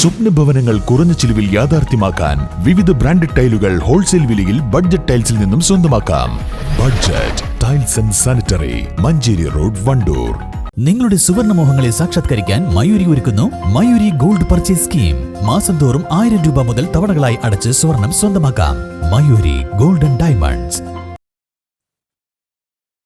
സ്വപ്ന ഭവനങ്ങൾ കുറഞ്ഞ ചിലവിൽ യാഥാർത്ഥ്യമാക്കാൻ വിവിധ ബ്രാൻഡഡ് ടൈലുകൾ ഹോൾസെയിൽ വിലയിൽ ബഡ്ജറ്റ് ടൈൽസിൽ നിന്നും സ്വന്തമാക്കാം. Budget tiles and sanitary, Manjeri road, Wandoor. നിങ്ങളുടെ സുവർണ്ണ മോഹങ്ങളെ സാക്ഷാത്കരിക്കാൻ മയൂരി ഒരുക്കുന്നു മയൂരി ഗോൾഡ് പർച്ചേസ് സ്കീം. മാസം തോറും 1000 രൂപ മുതൽ തവണകളായി അടച്ച് സ്വർണം സ്വന്തമാക്കാം. Mayuri golden diamonds.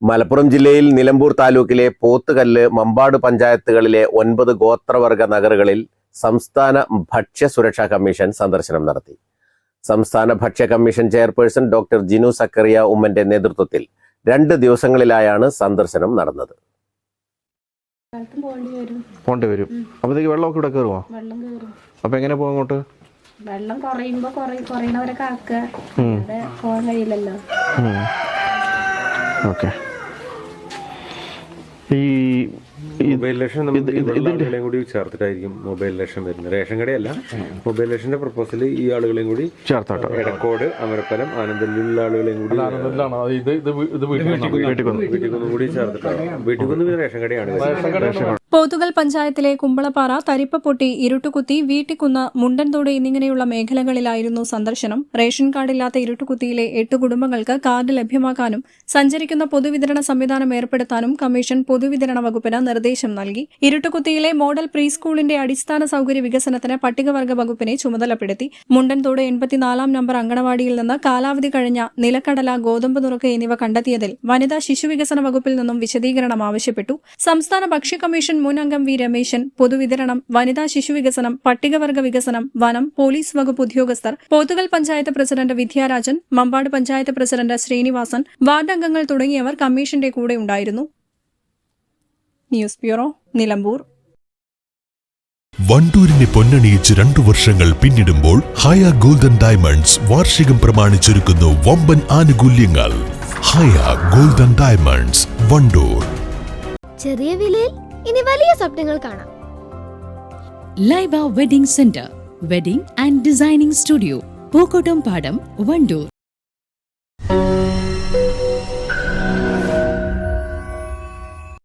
മലപ്പുറം ജില്ലയിൽ നിലമ്പൂർ താലൂക്കിലെ പോത്തുകല്ല്, മമ്പാട് പഞ്ചായത്തുകളിലെ 9 ഗോത്രവർഗ നഗറുകളിൽ സംസ്ഥാന ഭക്ഷ്യ സുരക്ഷാ കമ്മീഷൻ സന്ദർശനം നടത്തി. സംസ്ഥാന ഭക്ഷ്യ commission chairperson doctor Jinu Zacharia ഉമ്മന്റെ നേതൃത്വത്തിൽ 2 ദിവസങ്ങളിലായാണ് സന്ദർശനം നടന്നത്. പോണ്ടി വരും. അപ്പോഴത്തേക്ക് വെള്ളമൊക്കെ ഇവിടെ കയറുമോ? അപ്പൊ എങ്ങനെ പോകും അങ്ങോട്ട്? വെള്ളം കുറയുമ്പോ കുറയുന്നവരൊക്കെ ആക്കുക, പോകാൻ കഴിയില്ലല്ലോ. ഓക്കെ. ഈ മൊബൈൽ ഇലക്ഷൻ ഇതിന്റെ കൂടി ചേർത്തിട്ടായിരിക്കും മൊബൈൽ ഇലക്ഷൻ വരുന്നത്. റേഷൻ കടയല്ല, മൊബൈൽ ഇലക്ഷന്റെ പ്രപ്പോസൽ ഈ ആളുകളെയും കൂടി ചേർത്തോട്ടോ. എടക്കോട്, അമരപ്പലം, ആനന്ദലിലുള്ള ആളുകളെയും കൂടി വീട്ടിൽ കൂടി ചേർത്തിട്ടാണ്. വീട്ടിൽ നിന്ന് റേഷൻ കടയാണ്. പോത്തുകൽ പഞ്ചായത്തിലെ കുമ്പളപ്പാറ, തരിപ്പപ്പൊട്ടി, ഇരുട്ടുകുത്തി, വീട്ടിക്കുന്ന്, മുണ്ടൻതോട് എന്നിങ്ങനെയുള്ള മേഖലകളിലായിരുന്നു സന്ദർശനം. റേഷൻ കാർഡില്ലാത്ത ഇരുട്ടുകുത്തിയിലെ 8 കുടുംബങ്ങൾക്ക് കാർഡ് ലഭ്യമാക്കാനും സഞ്ചരിക്കുന്ന പൊതുവിതരണ സംവിധാനം ഏർപ്പെടുത്താനും കമ്മീഷൻ പൊതുവിതരണ വകുപ്പിന് നിർദ്ദേശം നൽകി. ഇരുട്ടുകുത്തിയിലെ മോഡൽ പ്രീ സ്കൂളിന്റെ അടിസ്ഥാന സൌകര്യ വികസനത്തിന് പട്ടികവർഗ വകുപ്പിനെ ചുമതലപ്പെടുത്തി. മുണ്ടൻതോട് 84 നമ്പർ അങ്കണവാടിയിൽ നിന്ന് കാലാവധി കഴിഞ്ഞ നിലക്കടല, ഗോതമ്പ് നുറുക്ക് എന്നിവ കണ്ടെത്തിയതിൽ വനിതാ ശിശുവികസന വകുപ്പിൽ നിന്നും വിശദീകരണം ആവശ്യപ്പെട്ടു. സംസ്ഥാന ഭക്ഷ്യ കമ്മീഷൻ മുൻ അംഗം വി രമേശൻ, പൊതുവിതരണം, വനിതാ ശിശുവികസനം, പട്ടികവർഗ വികസനം, വനം, പോലീസ് വകുപ്പ് ഉദ്യോഗസ്ഥർ, Pothukal panchayat president Vidyarajan, Mambad panchayat president Srinivasan, ward അംഗങ്ങൾ തുടങ്ങിയവർ കമ്മീഷന്റെ കൂടെ ഉണ്ടായിരുന്നു. News bureau, Nilambur. വണ്ടൂരിനെ പൊന്നണിയിച്ച് 2 വർഷങ്ങൾ പിന്നിടുമ്പോൾ ഹയ ഗോൾഡൻ ഡയമണ്ട്സ് വാർഷികം പ്രമാണിച്ചൊരുക്കുന്നു വമ്പൻ ആനുകൂല്യങ്ങൾ. ഹയ ഗോൾഡൻ ഡയമണ്ട്സ്, വണ്ടൂർ. ചെറിയ വിലയിൽ ഇനി വലിയ സ്വപ്നങ്ങൾ കാണാം. Laiba wedding centre, wedding and designing studio, Pookottam പാടം, വണ്ടൂർ.